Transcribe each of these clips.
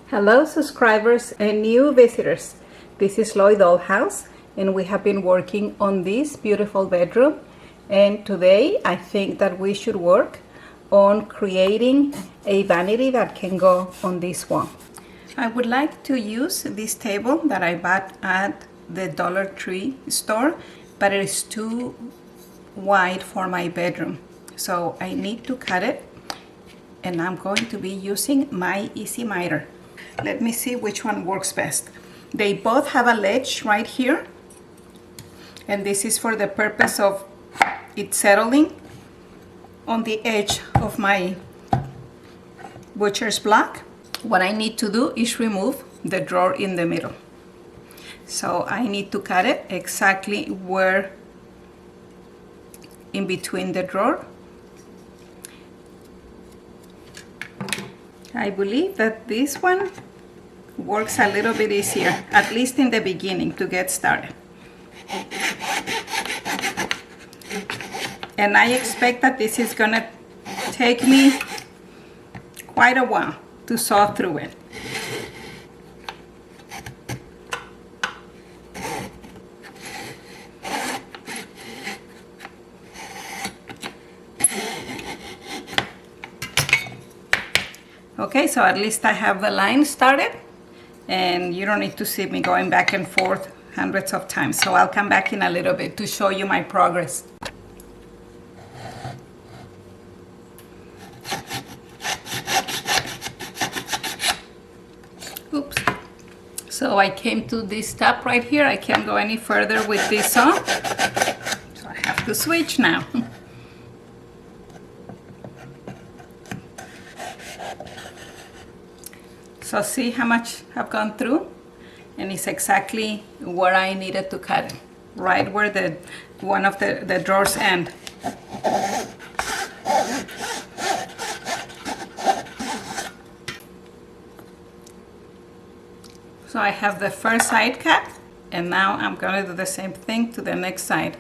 Hello subscribers and new visitors. This is Dollhouse and we have been working on this beautiful bedroom, and today I think that we should work on creating a vanity that can go on this wall. I would like to use this table that I bought at the Dollar Tree store, but it is too wide for my bedroom, so I need to cut it, and I'm going to be using my easy miter. Let me see which one works best. They both have a ledge right here, and this is for the purpose of it settling on the edge of my butcher's block. What I need to do is remove the drawer in the middle. So I need to cut it exactly where in between the drawer. I believe that this one works a little bit easier, at least in the beginning, to get started. And I expect that this is gonna take me quite a while to saw through it. Okay, so at least I have the line started, and you don't need to see me going back and forth hundreds of times. So I'll come back in a little bit to show you my progress. Oops. So I came to this stop right here. I can't go any further with this saw, so I have to switch now. So see how much I've gone through, and it's exactly where I needed to cut it, right where the one of the drawers end. So I have the first side cut, and now I'm gonna do the same thing to the next side.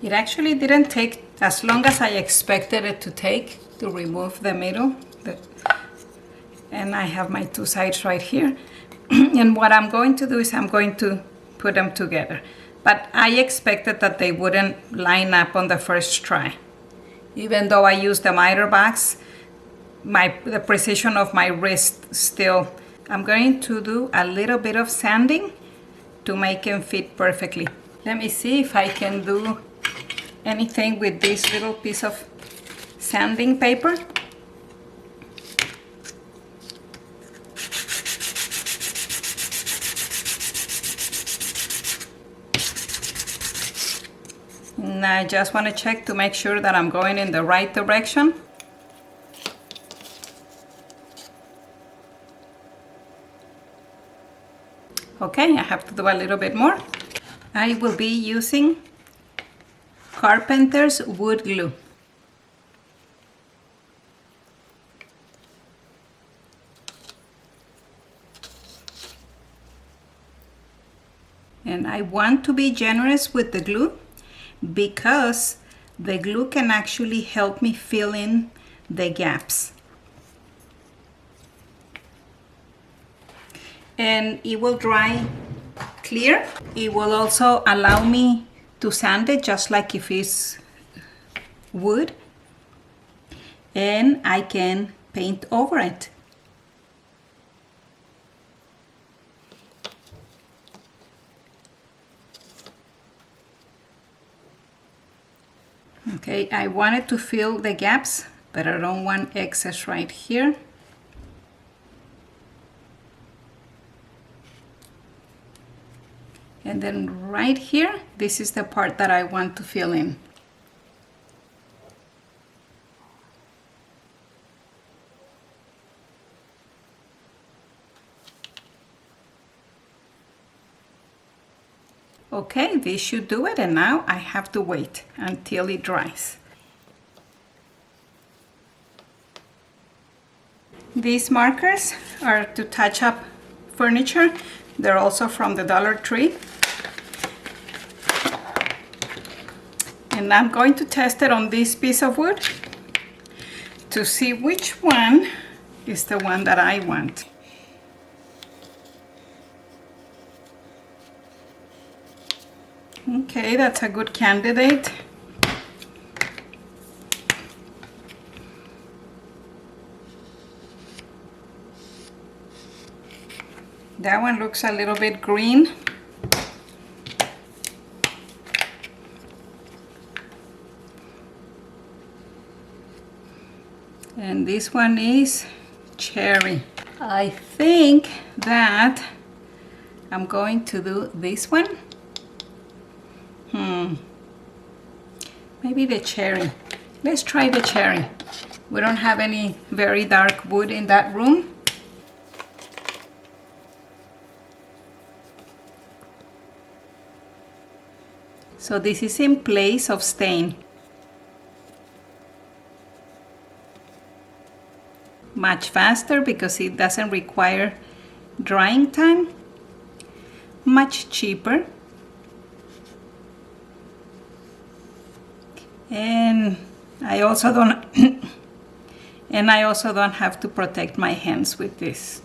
It actually didn't take as long as I expected it to take to remove the middle. And I have my two sides right here. And what I'm going to do is I'm going to put them together. But I expected that they wouldn't line up on the first try. Even though I used the miter box, the precision of my wrist still. I'm going to do a little bit of sanding to make them fit perfectly. Let me see if I can do anything with this little piece of sanding paper. And I just want to check to make sure that I'm going in the right direction. Okay, I have to do a little bit more. I will be using Carpenter's wood glue. And I want to be generous with the glue, because the glue can actually help me fill in the gaps. And it will dry clear. It will also allow me to sand it just like if it's wood. And I can paint over it. Okay, I wanted to fill the gaps, but I don't want excess right here. And then right here, this is the part that I want to fill in. Okay, this should do it, and now I have to wait until it dries. These markers are to touch up furniture. They're also from the Dollar Tree. And I'm going to test it on this piece of wood to see which one is the one that I want. Okay, that's a good candidate. That one looks a little bit green. And this one is cherry. I think that I'm going to do this one. Maybe the cherry. Let's try the cherry. We don't have any very dark wood in that room. So this is in place of stain. Much faster because it doesn't require drying time. Much cheaper. And I also don't have to protect my hands with this.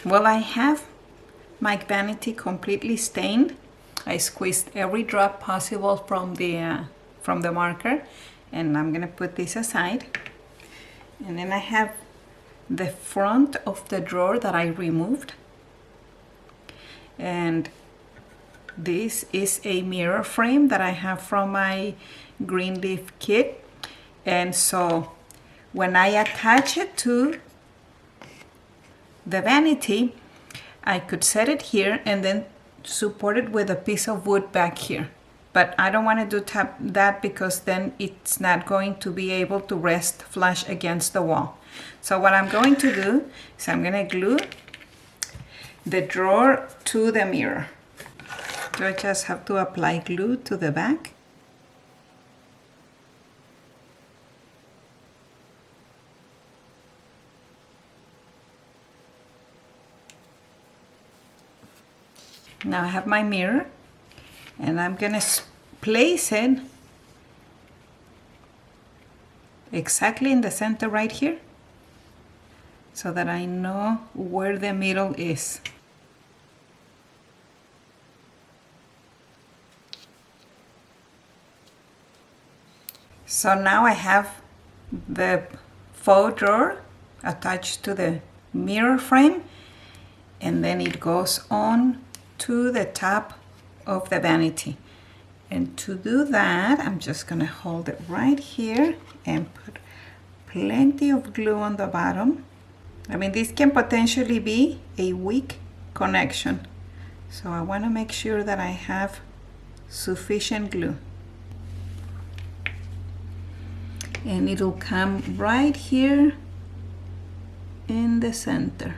Well, I have my vanity completely stained. I squeezed every drop possible from the marker, and I'm gonna put this aside. And then I have the front of the drawer that I removed, and this is a mirror frame that I have from my green leaf kit. And so when I attach it to the vanity, I could set it here and then support it with a piece of wood back here. But I don't want to do that because then it's not going to be able to rest flush against the wall. So what I'm going to do is I'm going to glue the drawer to the mirror. So I just have to apply glue to the back. Now I have my mirror, and I'm gonna place it exactly in the center right here so that I know where the middle is. So now I have the faux drawer attached to the mirror frame, and then it goes on to the top of the vanity. And to do that, I'm just gonna hold it right here and put plenty of glue on the bottom. I mean, this can potentially be a weak connection, so I want to make sure that I have sufficient glue. And it'll come right here in the center.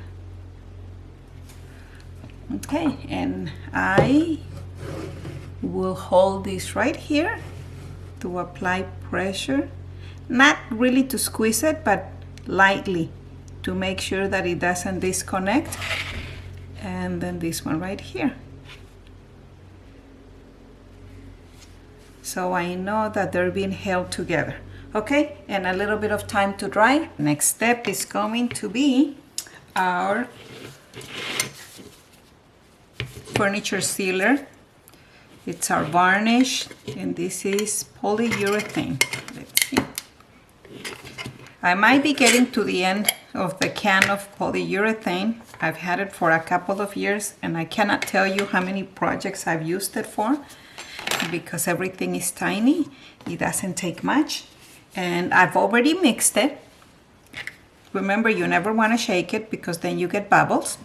Okay, and I will hold this right here to apply pressure, not really to squeeze it, but lightly to make sure that it doesn't disconnect. And then this one right here. So I know that they're being held together. Okay, and a little bit of time to dry. Next step is going to be our furniture sealer. It's our varnish, and this is polyurethane. Let's see. I might be getting to the end of the can of polyurethane. I've had it for a couple of years, and I cannot tell you how many projects I've used it for because everything is tiny. It doesn't take much, and I've already mixed it. Remember, you never want to shake it because then you get bubbles.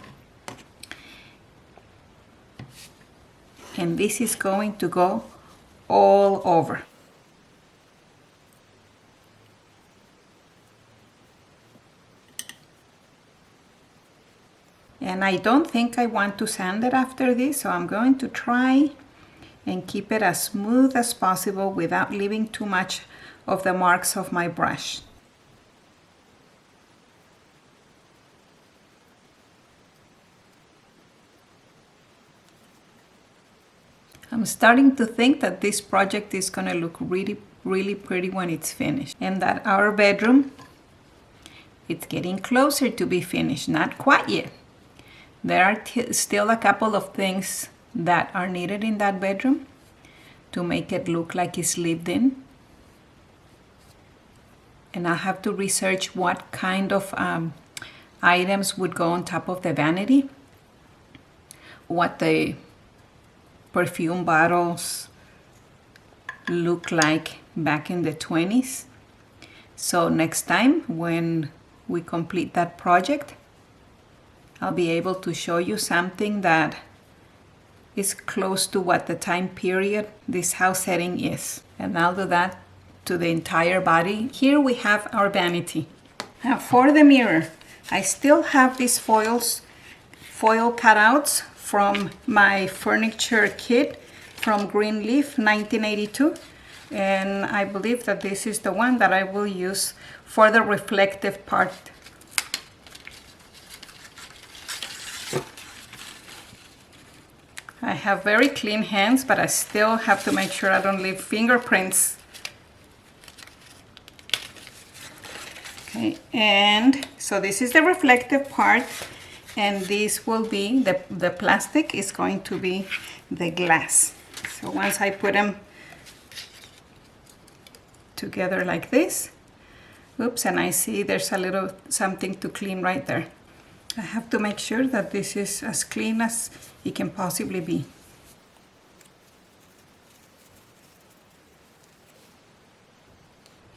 And this is going to go all over. And I don't think I want to sand it after this, so I'm going to try and keep it as smooth as possible without leaving too much of the marks of my brush. I'm starting to think that this project is gonna look really pretty when it's finished, and that our bedroom, it's getting closer to be finished. Not quite yet. There are still a couple of things that are needed in that bedroom to make it look like it's lived in. And I have to research what kind of items would go on top of the vanity, what the perfume bottles look like back in the 20s. So next time when we complete that project, I'll be able to show you something that is close to what the time period this house setting is. And I'll do that to the entire body. Here we have our vanity. Now for the mirror, I still have these foil cutouts from my furniture kit from Greenleaf 1982, and I believe that this is the one that I will use for the reflective part. I have very clean hands, but I still have to make sure I don't leave fingerprints. Okay, and so this is the reflective part, and this will be, the plastic is going to be the glass. So once I put them together like this, oops, and I see there's a little something to clean right there. I have to make sure that this is as clean as it can possibly be.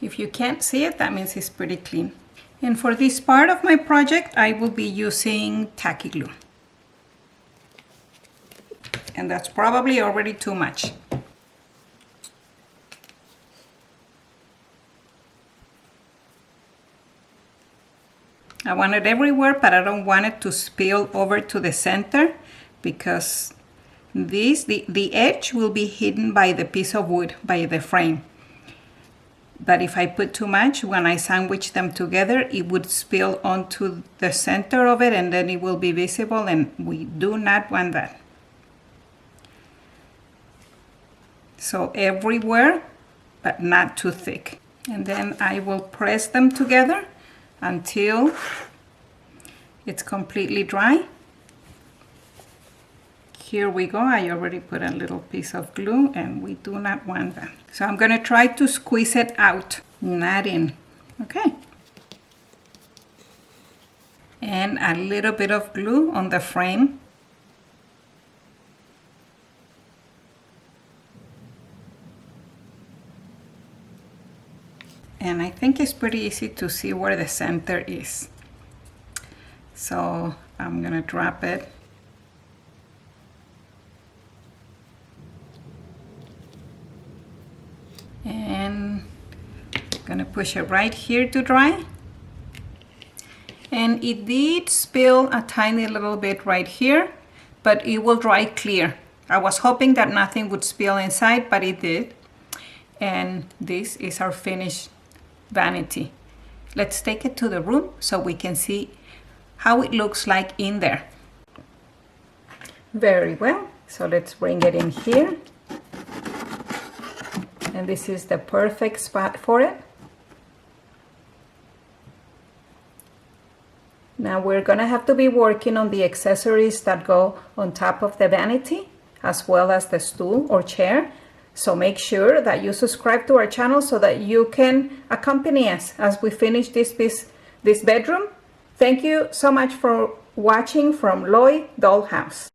If you can't see it, that means it's pretty clean. And for this part of my project, I will be using tacky glue. And that's probably already too much. I want it everywhere, but I don't want it to spill over to the center, because the edge will be hidden by the piece of wood, by the frame. But if I put too much, when I sandwich them together, it would spill onto the center of it, and then it will be visible, and we do not want that. So everywhere, but not too thick. And then I will press them together until it's completely dry. Here we go. I already put a little piece of glue, and we do not want that. So I'm going to try to squeeze it out, not in. Okay. And a little bit of glue on the frame. And I think it's pretty easy to see where the center is. So I'm going to drop it. And I'm going to push it right here to dry. And it did spill a tiny little bit right here, but it will dry clear. I was hoping that nothing would spill inside, but it did. And this is our finished vanity. Let's take it to the room so we can see how it looks like in there. Very well. So let's bring it in here. And this is the perfect spot for it. Now we're gonna have to be working on the accessories that go on top of the vanity, as well as the stool or chair. So make sure that you subscribe to our channel so that you can accompany us as we finish this bedroom. Thank you so much for watching from Lloyd Dollhouse.